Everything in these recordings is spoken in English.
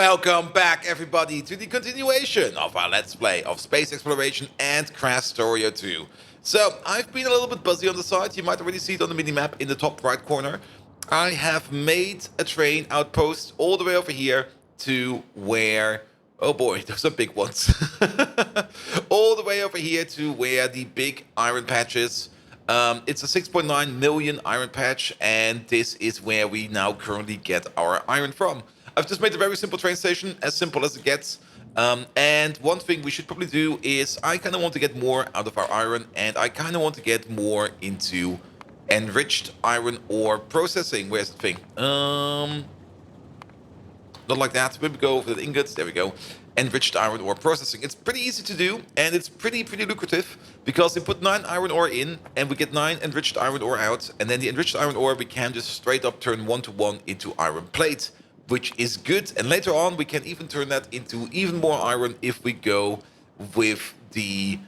Welcome back, everybody, to the continuation of our Let's Play of Space Exploration and Krastorio 2. So, I've been a little bit busy on the side. You might already see it on the minimap in the top right corner. I have made a train outpost all the way over here to where... Oh boy, those are big ones. All the way over here to where the big iron patch is. It's a 6.9 million iron patch, and this is where we now currently get our iron from. I've just made a very simple train station, as simple as it gets. And one thing we should probably do is I kind of want to get more out of our iron, and I kind of want to get more into enriched iron ore processing. Where's the thing? Not like that. Maybe go over the ingots. There we go. Enriched iron ore processing. It's pretty easy to do, and it's pretty lucrative, because we put 9 iron ore in, and we get 9 enriched iron ore out, and then the enriched iron ore we can just straight up turn 1-to-1 into iron plate, which is good. And later on we can even turn that into even more iron if we go with the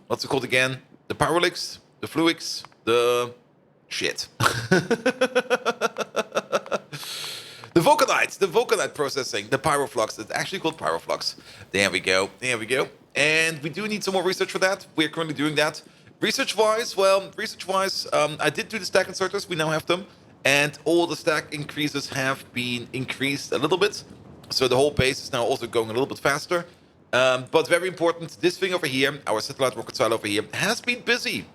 what's it called again? The Pyrolix, the Fluix, the shit. The vulcanite processing, the pyroflux. It's actually called pyroflux. There we go. And we do need some more research for that. We're currently doing that. Research-wise, I did do the stack inserters. We now have them. And all the stack increases have been increased a little bit. So the whole base is now also going a little bit faster. But very important, this thing over here, our satellite rocket silo over here, has been busy.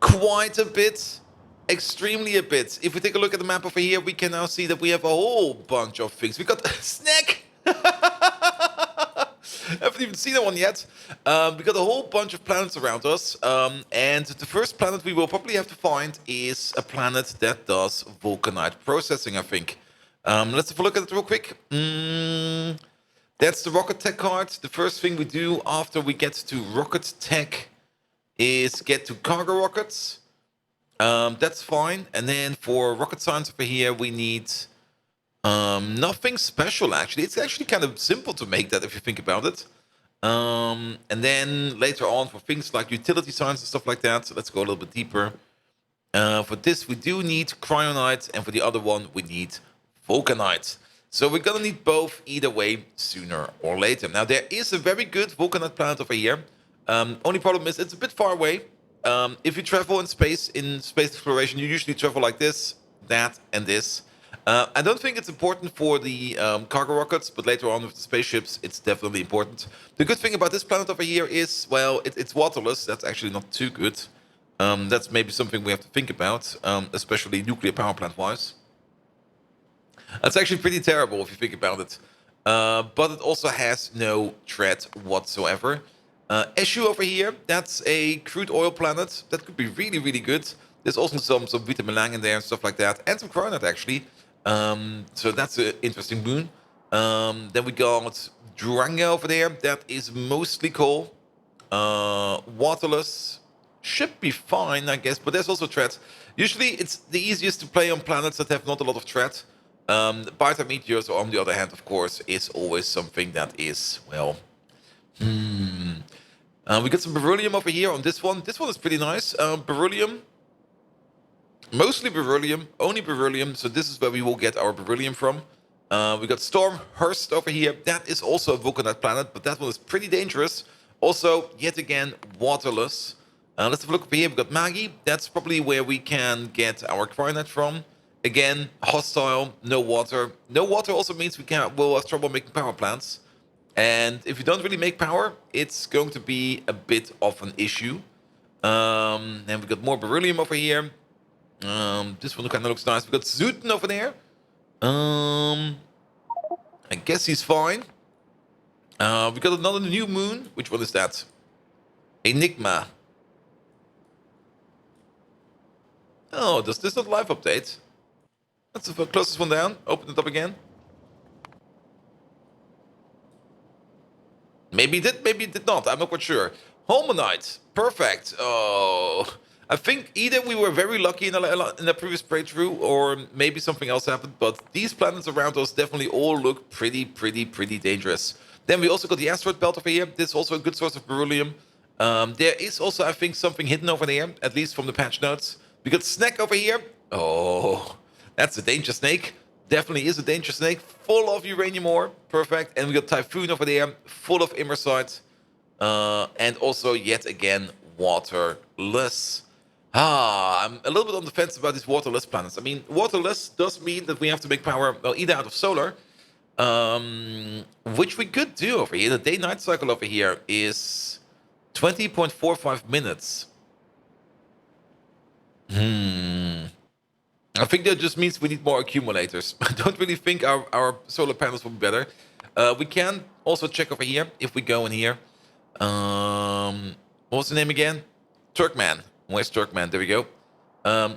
Quite a bit. Extremely a bit. If we take a look at the map over here, we can now see that we have a whole bunch of things. We got a snack. I haven't even seen that one yet. We got a whole bunch of planets around us. And the first planet we will probably have to find is a planet that does vulcanite processing, I think. Let's have a look at it real quick. That's the rocket tech card. The first thing we do after we get to rocket tech is get to cargo rockets. That's fine. And then for rocket science over here, we need nothing special, actually. It's actually kind of simple to make that if you think about it. And then later on for things like utility science and stuff like that, so let's go a little bit deeper. For this, we do need cryonite, and for the other one, we need vulcanite. So we're gonna need both either way sooner or later. Now, there is a very good vulcanite planet over here. Only problem is it's a bit far away. If you travel in space exploration, you usually travel like this, that, and this. I don't think it's important for the cargo rockets, but later on with the spaceships, it's definitely important. The good thing about this planet over here is, well, it's waterless. That's actually not too good. That's maybe something we have to think about, especially nuclear power plant-wise. That's actually pretty terrible if you think about it. But it also has no threat whatsoever. Issue over here, that's a crude oil planet. That could be really good. There's also some vitamin lang in there and stuff like that, and some cryonite actually. So that's an interesting moon. Then we got Duranga over there. That is mostly coal. Waterless should be fine, I guess, but there's also threat. Usually it's the easiest to play on planets that have not a lot of threat. Beta meteors, on the other hand, of course, is always something that is, well... we got some beryllium over here on this one. This one is pretty nice. Beryllium. Mostly beryllium. Only beryllium. So this is where we will get our beryllium from. We got Stormhurst over here. That is also a vulcanite planet, but that one is pretty dangerous. Also, yet again, waterless. Let's have a look over here. We got Magi. That's probably where we can get our cryonite from. Again, hostile, no water. No water also means we'll have trouble making power plants. And if you don't really make power, it's going to be a bit of an issue. And we got more beryllium over here. This one kind of looks nice. We got Zuten over there. I guess he's fine. We got another new moon. Which one is that? Enigma. Oh, does this not live update? That's the closest one down. Open it up again. Maybe it did not. I'm not quite sure. Holmonite. Perfect. Oh, I think either we were very lucky in the previous playthrough, or maybe something else happened. But these planets around us definitely all look pretty dangerous. Then we also got the asteroid belt over here. This is also a good source of beryllium. There is also, I think, something hidden over there, at least from the patch notes. We got Snack over here. Oh, that's a danger snake. Definitely is a danger snake, full of uranium ore. Perfect. And we got Typhoon over there, full of immersite. And also, yet again, waterless. I'm a little bit on the fence about these waterless planets. I mean, waterless does mean that we have to make power, well, either out of solar, which we could do over here. The day-night cycle over here is 20.45 minutes. I think that just means we need more accumulators. I don't really think our solar panels will be better. We can also check over here if we go in here. What's the name again? Turkman. Where's Turkman? There we go.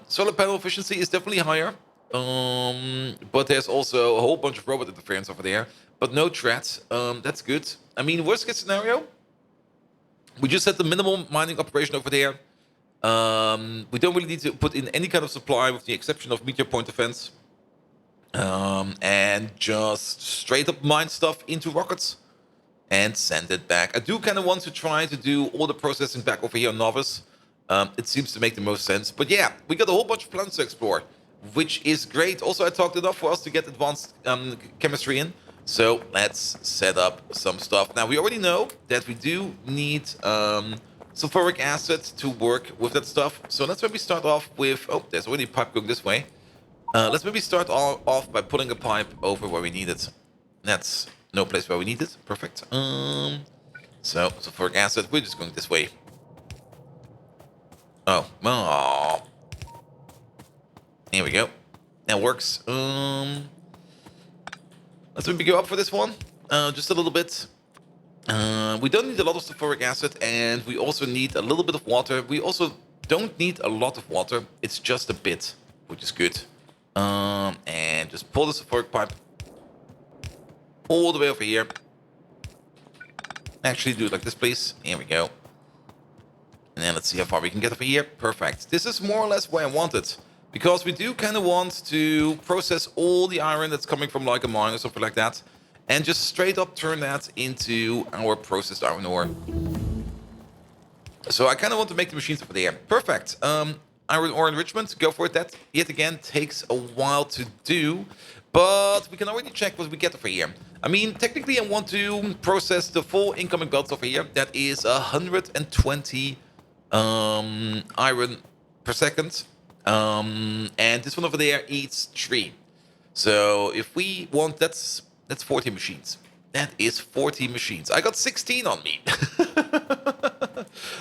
Solar panel efficiency is definitely higher. But there's also a whole bunch of robot interference over there. But no threats. That's good. I mean, worst case scenario, we just set the minimum mining operation over there. We don't really need to put in any kind of supply with the exception of meteor point defense. And just straight up mine stuff into rockets and send it back. I do kind of want to try to do all the processing back over here on Novice. It seems to make the most sense. But yeah, we got a whole bunch of planets to explore, which is great. Also, I talked enough for us to get advanced chemistry in. So let's set up some stuff. Now, we already know that we do need sulfuric acid to work with that stuff. So let's maybe start off with... Oh, there's already a pipe going this way. Let's maybe start off by pulling a pipe over where we need it. That's no place where we need it. Perfect. So, sulfuric acid, we're just going this way. Oh. Here we go. That works. Let's maybe go up for this one. Just a little bit. We don't need a lot of sulfuric acid, and we also need a little bit of water. We also don't need a lot of water. It's just a bit, which is good. And just pull the sulfuric pipe all the way over here. Actually, do it like this, please. Here we go. And then let's see how far we can get over here. Perfect. This is more or less where I want it. Because we do kind of want to process all the iron that's coming from like a mine or something like that. And just straight up turn that into our processed iron ore. So I kind of want to make the machines over there. Perfect. Iron ore enrichment, go for it. That, yet again, takes a while to do. But we can already check what we get over here. I mean, technically I want to process the full incoming belts over here. That is 120 iron per second. And this one over there eats 3. So if we want, that's 40 machines. That is 40 machines. I got 16 on me.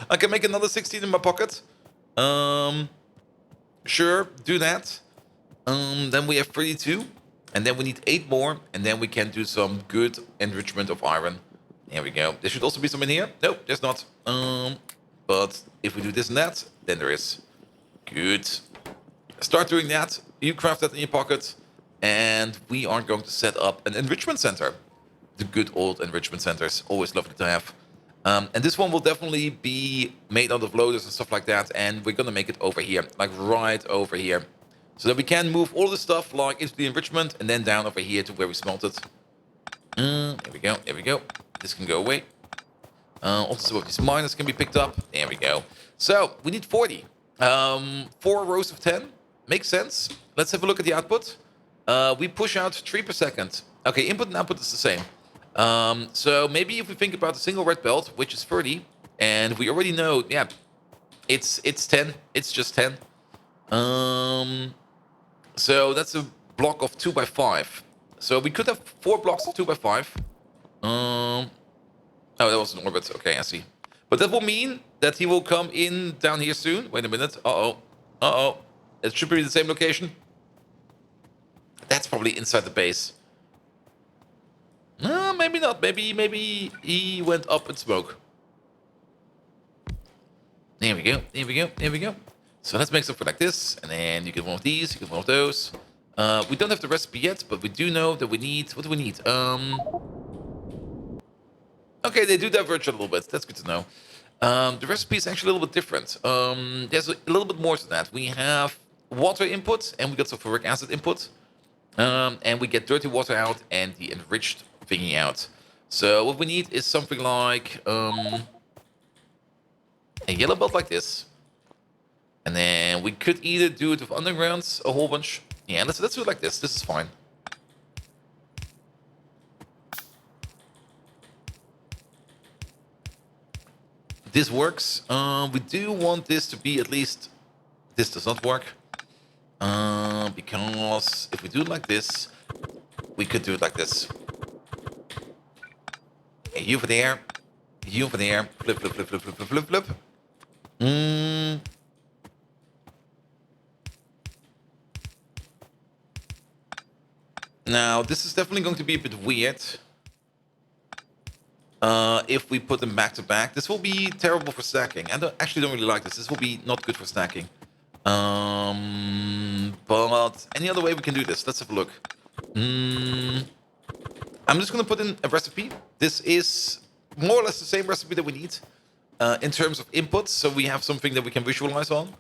I can make another 16 in my pocket. Sure, do that. Then we have 32. And then we need 8 more. And then we can do some good enrichment of iron. There we go. There should also be some in here. No, there's not. But if we do this and that, then there is. Good. Start doing that. You craft that in your pocket. And we are going to set up an enrichment center. The good old enrichment centers. Always lovely to have. And this one will definitely be made out of loaders and stuff like that. And we're going to make it over here. Like right over here. So that we can move all the stuff like into the enrichment. And then down over here to where we smelt it. There we go. There we go. This can go away. Also some of these miners can be picked up. There we go. So we need 40. 4 rows of 10. Makes sense. Let's have a look at the output. We push out 3 per second. Okay, input and output is the same. So maybe if we think about a single red belt, which is 30, and we already know, yeah, it's 10. It's just 10. So that's a block of 2 by 5. So we could have 4 blocks of 2 by 5. Oh, that was an orbit. Okay, I see. But that will mean that he will come in down here soon. Wait a minute. Uh-oh. It should be the same location. That's probably inside the base. No, maybe not. Maybe he went up in smoke. There we go. There we go. There we go. So let's make something like this. And then you get one of these. You get one of those. We don't have the recipe yet, but we do know that we need... What do we need? Okay, they do diverge a little bit. That's good to know. The recipe is actually a little bit different. There's a little bit more to that. We have water input, and we got sulfuric acid input. And we get dirty water out and the enriched thingy out. So what we need is something like a yellow belt like this. And then we could either do it with undergrounds, a whole bunch. Yeah, let's do it like this. This is fine. this works. We do want this to be at least... This does not work. Because if we do it like this, we could do it like this. Hey, you over there. You over there. Flip, flip, flip, flip, flip, flip, flip, flip. Now, this is definitely going to be a bit weird. If we put them back to back, this will be terrible for stacking. I actually don't really like this. This will be not good for stacking. But any other way we can do this? Let's have a look. I'm just going to put in a recipe. This is more or less the same recipe that we need in terms of inputs. So we have something that we can visualize on.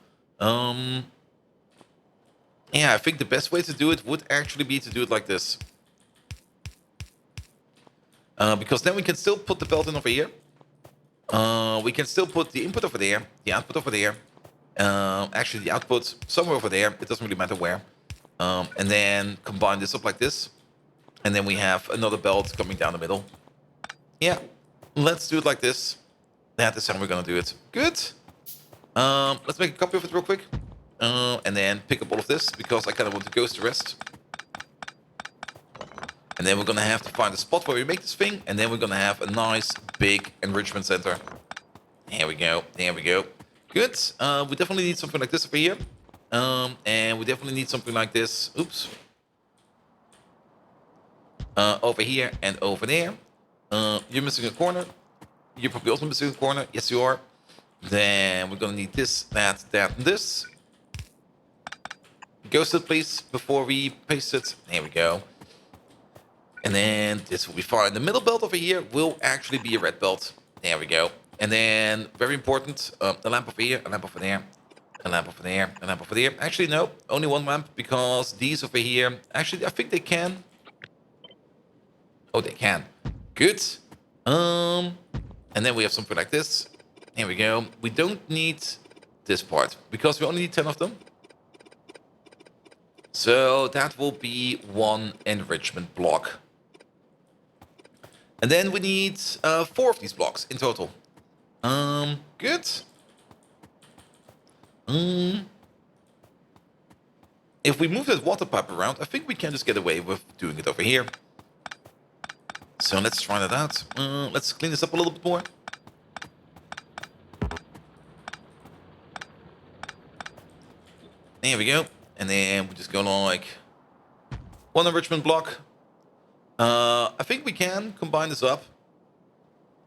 Yeah, I think the best way to do it would actually be to do it like this. Because then we can still put the belt in over here. We can still put the input over there, the output over there. Actually, the output somewhere over there. It doesn't really matter where. And then combine this up like this. And then we have another belt coming down the middle. Yeah, let's do it like this. That is how we're going to do it. Good. Let's make a copy of it real quick. And then pick up all of this because I kind of want to ghost the rest. And then we're going to have to find a spot where we make this thing. And then we're going to have a nice big enrichment center. There we go. There we go. Good. We definitely need something like this over here. And we definitely need something like this. Oops. Over here and over there. You're missing a corner. You're probably also missing a corner. Yes, you are. Then we're going to need this, that, and this. Ghost it, please, before we paste it. There we go. And then this will be fine. The middle belt over here will actually be a red belt. There we go. And then, very important, a lamp over here, a lamp over there, a lamp over there, a lamp over there. Actually, no, only one lamp because these over here, actually, I think they can. Oh, they can. Good. And then we have something like this. There we go. We don't need this part because we only need 10 of them. So that will be one enrichment block. And then we need 4 of these blocks in total. Good. If we move that water pipe around, I think we can just get away with doing it over here. So let's try that out. Let's clean this up a little bit more. There we go. And then we just go like 1 enrichment block. I think we can combine this up.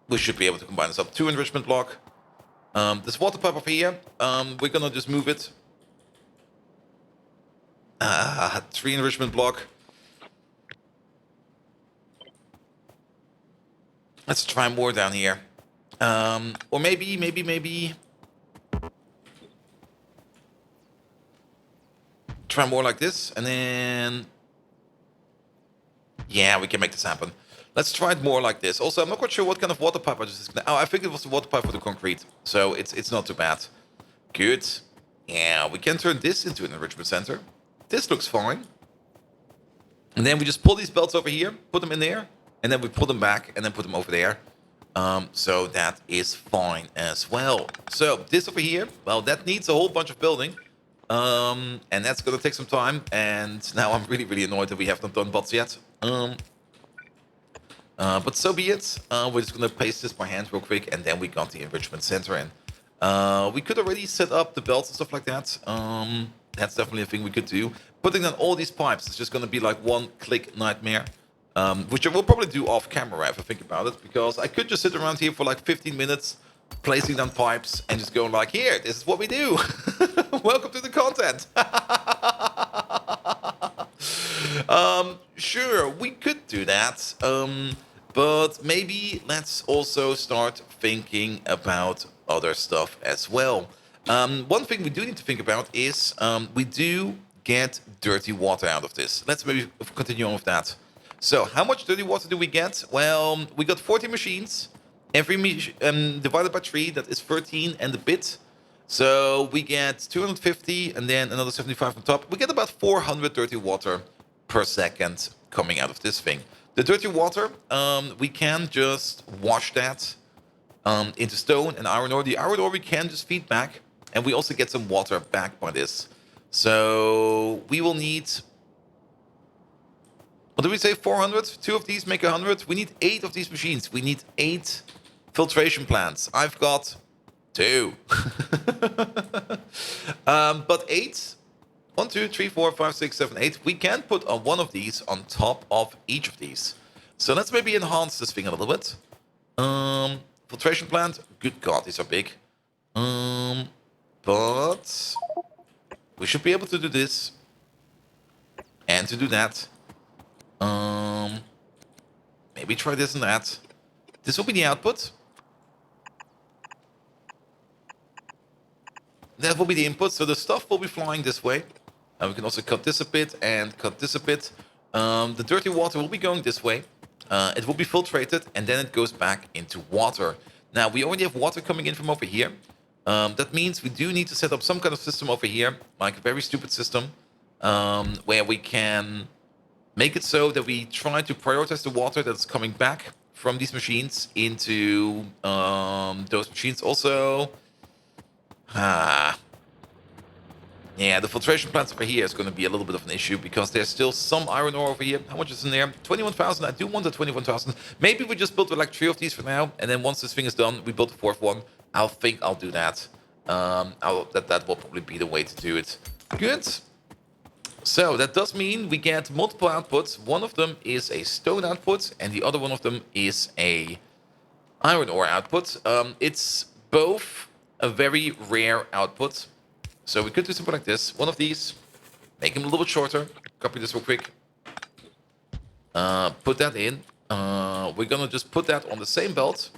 We should be able to combine this up. 2 enrichment block. This water pipe over here, we're gonna just move it. 3 enrichment block. Let's try more down here. Or maybe. Try more like this, and then... Yeah, we can make this happen. Let's try it more like this. Also, I'm not quite sure what kind of water pipe I just... Oh, I think it was the water pipe for the concrete. So it's not too bad. Good. Yeah, we can turn this into an enrichment center. This looks fine. And then we just pull these belts over here, put them in there, and then we pull them back, and then put them over there. So that is fine as well. So this over here, well, that needs a whole bunch of building. And that's gonna take some time. And now I'm really annoyed that we have not done bots yet. But so be it. We're just gonna paste this by hand real quick, and then we got the enrichment center in. We could already set up the belts and stuff like that. That's definitely a thing we could do. Putting on all these pipes is just gonna be like one click nightmare. Which I will probably do off camera if I think about it, because I could just sit around here for like 15 minutes placing down pipes and just going like, here, this is what we do. Welcome to the content. Sure, we could do that. But maybe let's also start thinking about other stuff as well. One thing we do need to think about is we do get dirty water out of this. Let's maybe continue on with that. So how much dirty water do we get? Well, we got 40 machines. Every divided by 3, that is 13 and a bit. So we get 250 and then another 75 on top. We get about 400 dirty water per second coming out of this thing. The dirty water, we can just wash that into stone and iron ore. The iron ore we can just feed back, and we also get some water back by this. So we will need, what do we say, 400? 2 of these make 100. We need 8 of these machines. We need 8 filtration plants. I've got 2. But 8, 1, 2, 3, 4, 5, 6, 7, 8. We can put on one of these on top of each of these. So let's maybe enhance this thing a little bit. Filtration plant. Good God, these are big. But we should be able to do this and to do that. Maybe try this and that. This will be the output. That will be the input. So the stuff will be flying this way. We can also cut this a bit and cut this a bit. The dirty water will be going this way. It will be filtrated and then it goes back into water. Now we already have water coming in from over here. That means we do need to set up some kind of system over here, like a very stupid system, where we can make it so that we try to prioritize the water that's coming back from these machines into those machines. Also, yeah, the filtration plants over here is going to be a little bit of an issue because there's still some iron ore over here. How much is in there? 21,000. I do want the 21,000. Maybe we just build like 3 of these for now, and then once this thing is done, we build the 4th one. I think I'll do that. That will probably be the way to do it. Good. So that does mean we get multiple outputs. One of them is a stone output, and the other one of them is a iron ore output. It's both a very rare output. So we could do something like this. One of these, make them a little bit shorter. Copy this real quick. Put that in. We're gonna just put that on the same belt.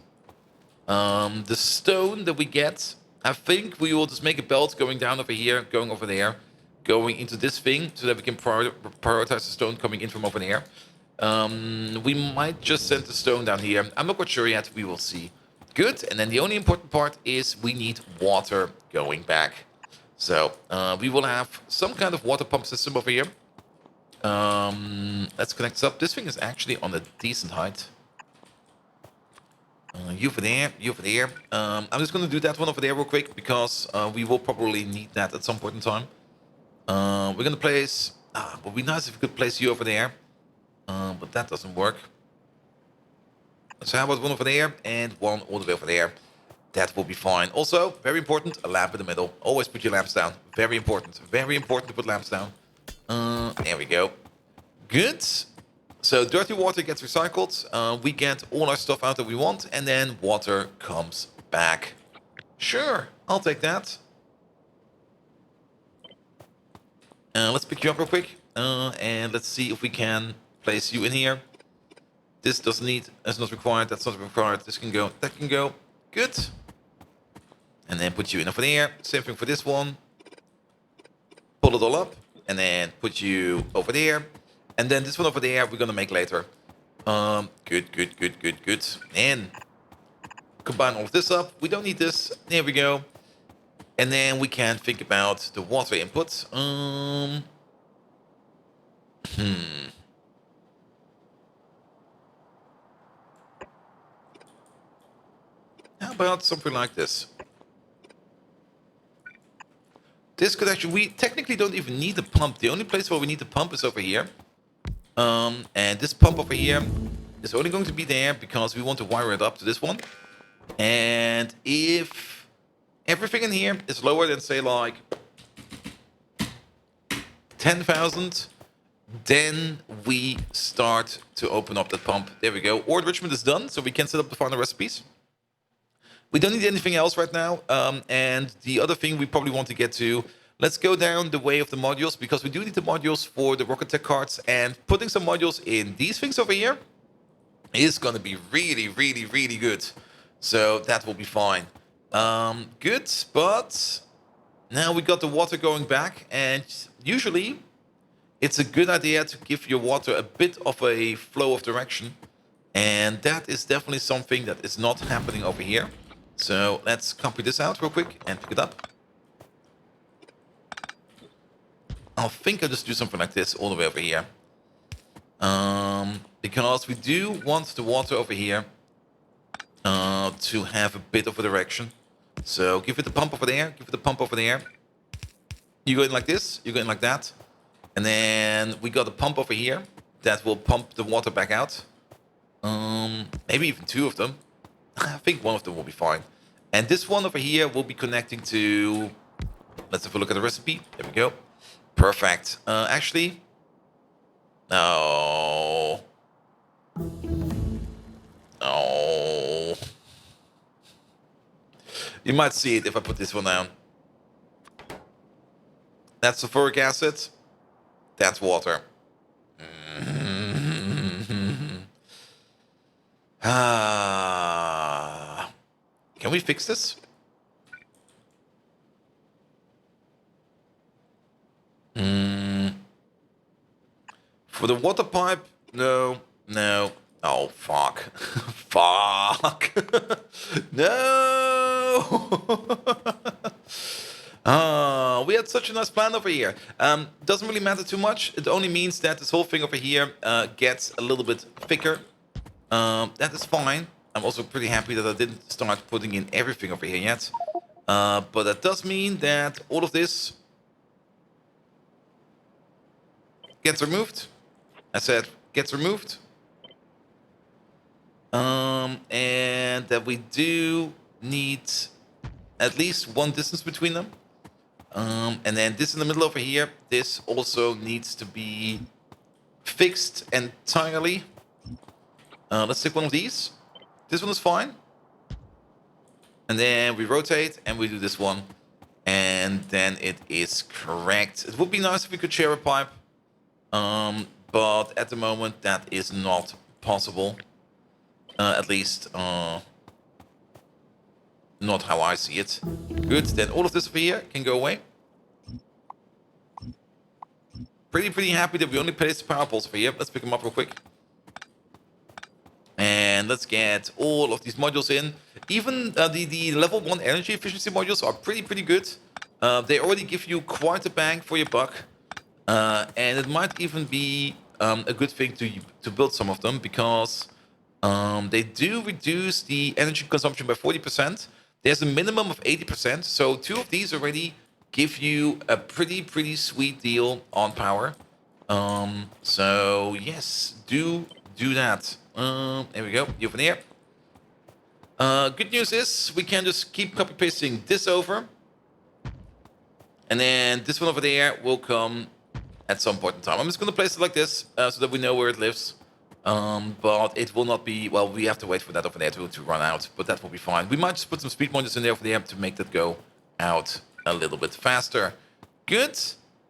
The stone that we get, I think we will just make a belt going down over here, going over there, going into this thing, so that we can prioritize the stone coming in from over there. We might just send the stone down here. I'm not quite sure yet. We will see. Good. And then the only important part is we need water going back. So we will have some kind of water pump system over here. Let's connect this up. This thing is actually on a decent height. You over there, you over there. I'm just going to do that one over there real quick because we will probably need that at some point in time. We're going to place... it would be nice if we could place you over there. But that doesn't work. So how about one over there and one all the way over there? That will be fine. Also, very important, a lamp in the middle. Always put your lamps down. Very important. Very important to put lamps down. There we go. Good. So dirty water gets recycled. We get all our stuff out that we want. And then water comes back. Sure, I'll take that. Let's pick you up real quick. And let's see if we can place you in here. This doesn't need, that's not required, that's not required. This can go, that can go. Good. And then put you in over there. Same thing for this one. Pull it all up. And then put you over there. And then this one over there, we're going to make later. Good, good, good, good, good. And combine all of this up. We don't need this. There we go. And then we can think about the water input. How about something like this? This could actually, we technically don't even need a pump. The only place where we need the pump is over here. And this pump over here is only going to be there because we want to wire it up to this one. And if everything in here is lower than, say, like 10,000, then we start to open up that pump. There we go. Ore enrichment is done, so we can set up the final recipes. We don't need anything else right now. And the other thing we probably want to get to, let's go down the way of the modules, because we do need the modules for the rocket tech cards, and putting some modules in these things over here is going to be really, really, really good. So that will be fine. Good, but now we got the water going back, and usually it's a good idea to give your water a bit of a flow of direction. And that is definitely something that is not happening over here. So let's copy this out real quick and pick it up. I think I'll just do something like this all the way over here. Because we do want the water over here to have a bit of a direction. So give it a pump over there, give it a pump over there. You go in like this, you go in like that. And then we got a pump over here that will pump the water back out. Maybe even two of them. I think one of them will be fine. And this one over here will be connecting to... Let's have a look at the recipe. There we go. Perfect. Actually... No. Oh. You might see it if I put this one down. That's sulfuric acid. That's water. Can we fix this? For the water pipe, no. Oh, fuck. Fuck. No. We had such a nice plan over here. Doesn't really matter too much. It only means that this whole thing over here gets a little bit thicker. That is fine. I'm also pretty happy that I didn't start putting in everything over here yet. But that does mean that all of this gets removed. I said gets removed. And that we do need at least one distance between them. And then this in the middle over here, this also needs to be fixed entirely. Let's take one of these. This one is fine. And then we rotate and we do this one. And then it is correct. It would be nice if we could share a pipe. But at the moment that is not possible. At least not how I see it. Good, then all of this over here can go away. Pretty happy that we only placed the power poles over here. Let's pick them up real quick. And let's get all of these modules in. Even the level 1 energy efficiency modules are pretty good. They already give you quite a bang for your buck. And it might even be a good thing to build some of them, because they do reduce the energy consumption by 40%. There's a minimum of 80%. So 2 of these already give you a pretty sweet deal on power. So yes, do that. There we go. You over there. Good news is we can just keep copy pasting this over, and then this one over there will come at some point in time. I'm just going to place it like this so that we know where it lives. But it will not be, well, we have to wait for that over there to run out, but that will be fine. We might just put some speed modules in there over there to make that go out a little bit faster. Good.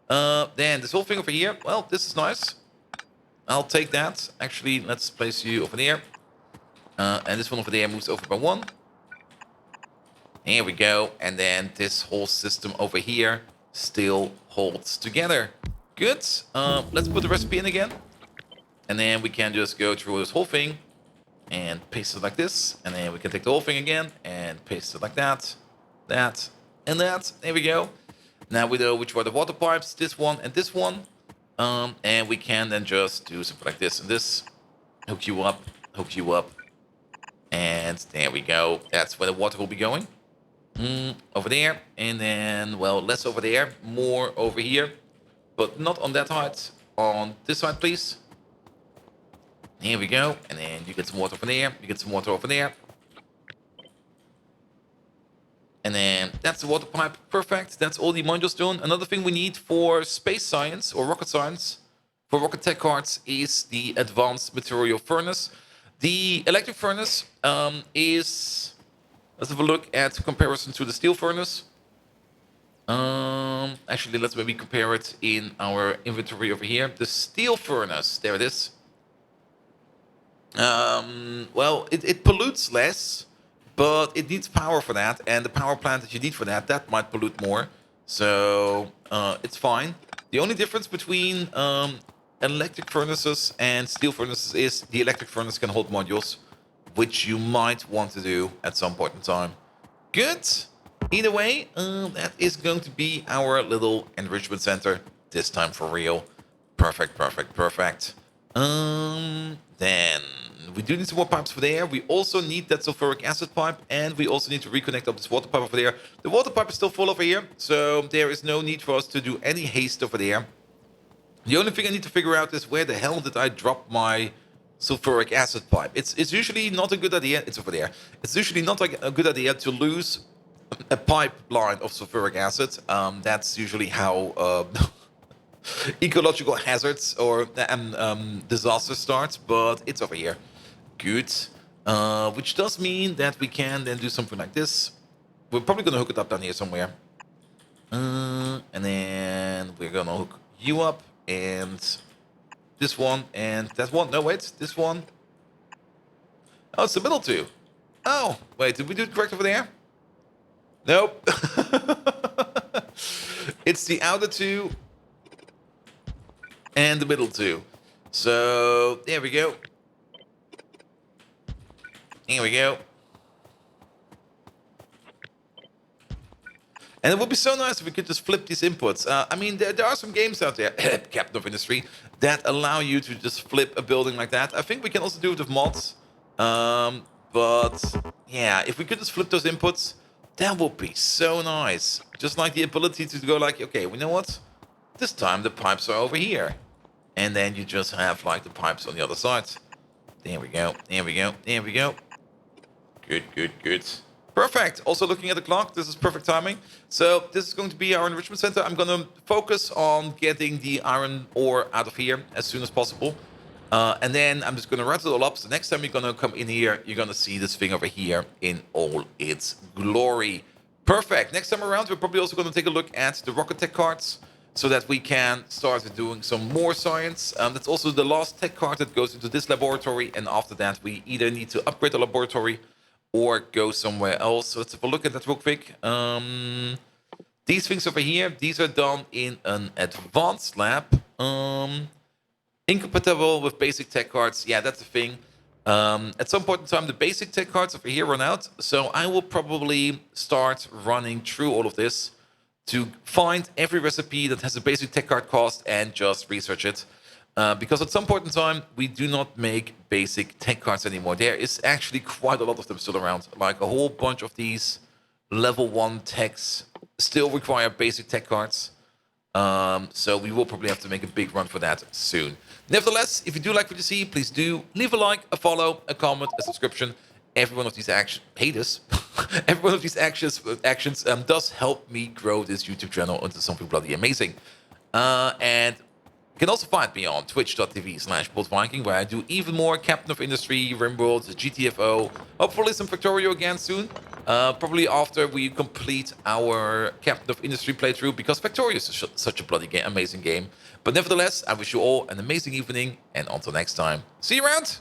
Then this whole thing over here, well, this is nice. I'll take that. Actually, let's place you over there. And this one over there moves over by 1. Here we go. And then this whole system over here still holds together. Good. Let's put the recipe in again. And then we can just go through this whole thing and paste it like this. And then we can take the whole thing again and paste it like that, that, and that. There we go. Now we know which are the water pipes, this one and this one. And we can then just do something like this and this. Hook you up. And there we go. That's where the water will be going. Over there. And then, well, less over there, more over here. But not on that height. On this side, please. Here we go. And then you get some water over there. You get some water over there. And then that's the water pipe. Perfect. That's all the modules done. Another thing we need for space science or rocket science, for rocket tech cards, is the advanced material furnace. The electric furnace is... Let's have a look at comparison to the steel furnace. Actually, let's maybe compare it in our inventory over here. The steel furnace. There it is. Well, it pollutes less, but it needs power for that, and the power plant that you need for that might pollute more. So it's fine. The only difference between electric furnaces and steel furnaces is the electric furnace can hold modules, which you might want to do at some point in time. Good. Either way, that is going to be our little enrichment center this time for real. Perfect. Then We do need some more pipes for there. We also need that sulfuric acid pipe, and we also need to reconnect up this water pipe over there. The water pipe is still full over here, so there is no need for us to do any haste over there. The only thing I need to figure out is where the hell did I drop my sulfuric acid pipe? It's usually not a good idea. It's over there. It's usually not a good idea to lose a pipeline of sulfuric acid. That's usually how ecological hazards or disasters start. But it's over here. Good. Which does mean that we can then do something like this. We're probably gonna hook it up down here somewhere. And then we're gonna hook you up. And this one and that one. No, wait, this one. Oh, it's the middle two. Oh, wait, did we do it correct over there? Nope. It's the outer two and the middle two. So there we go. Here we go. And it would be so nice if we could just flip these inputs. I mean, there are some games out there, Captain of Industry, that allow you to just flip a building like that. I think we can also do it with mods. But yeah, if we could just flip those inputs, that would be so nice. Just like the ability to go like, okay, you know what? This time the pipes are over here. And then you just have like the pipes on the other side. There we go, there we go, there we go. Good, good, good. Perfect. Also looking at the clock, this is perfect timing. So this is going to be our enrichment center. I'm going to focus on getting the iron ore out of here as soon as possible. And then I'm just going to wrap it all up. So next time you're going to come in here, you're going to see this thing over here in all its glory. Perfect. Next time around, we're probably also going to take a look at the rocket tech cards so that we can start doing some more science. That's also the last tech card that goes into this laboratory. And after that, we either need to upgrade the laboratory or go somewhere else. So let's have a look at that real quick. These things over here, these are done in an advanced lab. Incompatible with basic tech cards. Yeah, that's the thing. At some point in time, the basic tech cards over here run out. So I will probably start running through all of this to find every recipe that has a basic tech card cost and just research it. Because at some point in time, we do not make basic tech cards anymore. There is actually quite a lot of them still around. Like a whole bunch of these level 1 techs still require basic tech cards. So we will probably have to make a big run for that soon. Nevertheless, if you do like what you see, please do leave a like, a follow, a comment, a subscription. Every one of these actions, every one of these actions does help me grow this YouTube channel into something bloody amazing. And you can also find me on twitch.tv/BoldViking, where I do even more Captain of Industry, Rimworld, GTFO, hopefully some Krastorio again soon. Probably after we complete our Captain of Industry playthrough, because Krastorio is such a bloody amazing game. But nevertheless, I wish you all an amazing evening, and until next time, see you around!